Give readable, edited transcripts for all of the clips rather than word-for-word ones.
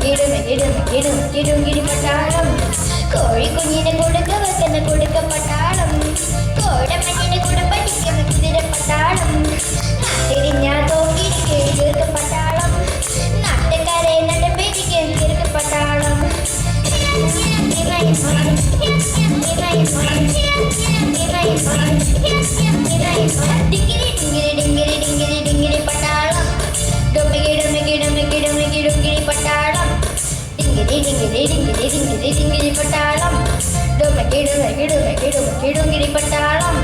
കിടുങ്കിടി പട്ടാളം കോഴിക്കുഞ്ഞിനെ കൊടുക്ക വെക്കുന്ന കൊടുക്ക പട്ടാളം കോടമഞ്ഞിനെ കൂടെ പഠിക്കുന്ന കുതിര പട്ടാളം നാട്ടിരിഞ്ഞ തോക്കിരിക്കെ ദീർഘ പട്ടാളം നാട്ടുകാരെ നടപടിക്ക് ദീർഘ പട്ടാളം ഡിങ്കിരി പട്ടാളം കിടുങ്കിടി പട്ടാളം ഡിങ്കിരി പട്ടാളം കിടുങ്കിടി പട്ടാളം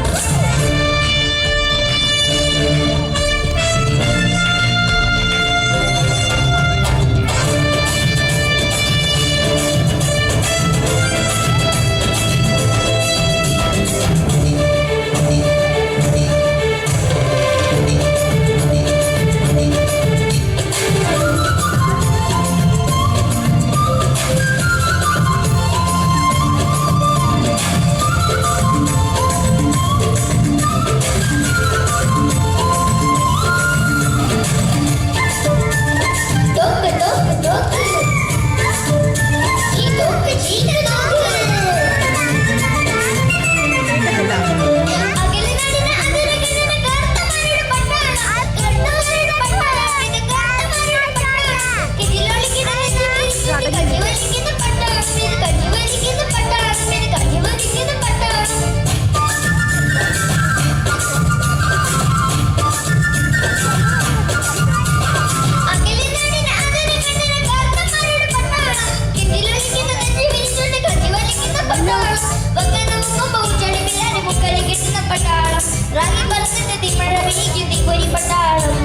റാഗി പറന്നിട്ട് തിമഴ വിളിക്കും തീപ്പൊരി പട്ടാളം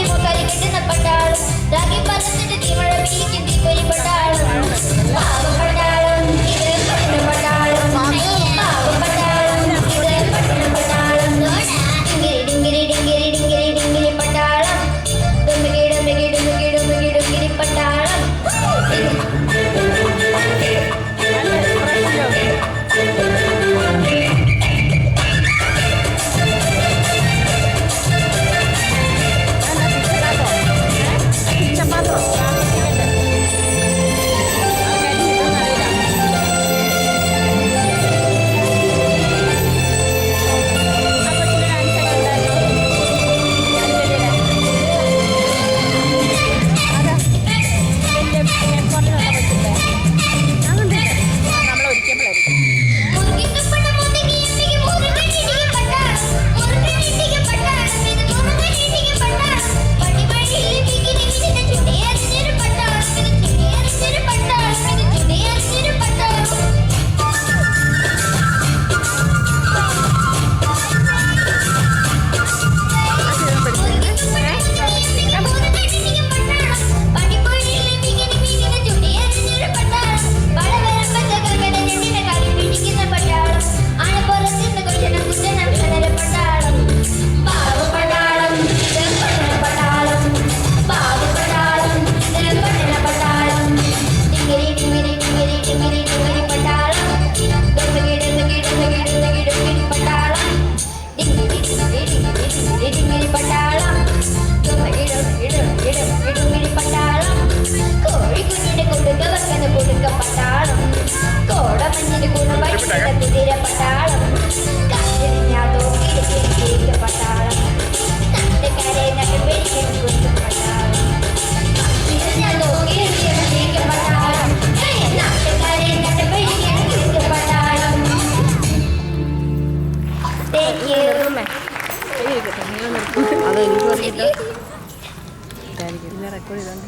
മുക്കരി കിട്ടുന്ന പട്ടാളം റാഗി പറന്നിട്ട് തിമഴ വിളിക്കും തീപ്പൊരി പട്ടാളം പാവപ്പട്ടാളം ഇത് പട്ടണ പട്ടാളം പാവപ്പട്ടാളം ഇത് പട്ടണ പട്ടാളം ഡിങ്കിരി പട്ടാളം കിടുങ്കിടി പട്ടാളം കോഴിക്കുഞ്ഞിനെ കൊടുക്ക വെക്കുന്ന കൊടുക്ക പട്ടാളം കോടമഞ്ഞിന് കൂടെ പഠിക്കുന്ന കുതിര പട്ടാളം കാറ്റിരിഞ്ഞ തോക്കിരിക്ക പട്ടാളം നാട്ടുകാരെ നടപടിക്കുന്ന കൊടുക്ക പട്ടാളം തോക്കിരിക്ക പട്ടാളം നാട്ടുകാരെ നടപടിക്കുന്ന കൊടുക്ക പട്ടാളം. അത് എനിക്ക് പറഞ്ഞിട്ട് റെക്കോർഡ് ചെയ്താൽ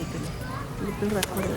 റെക്കോർഡ്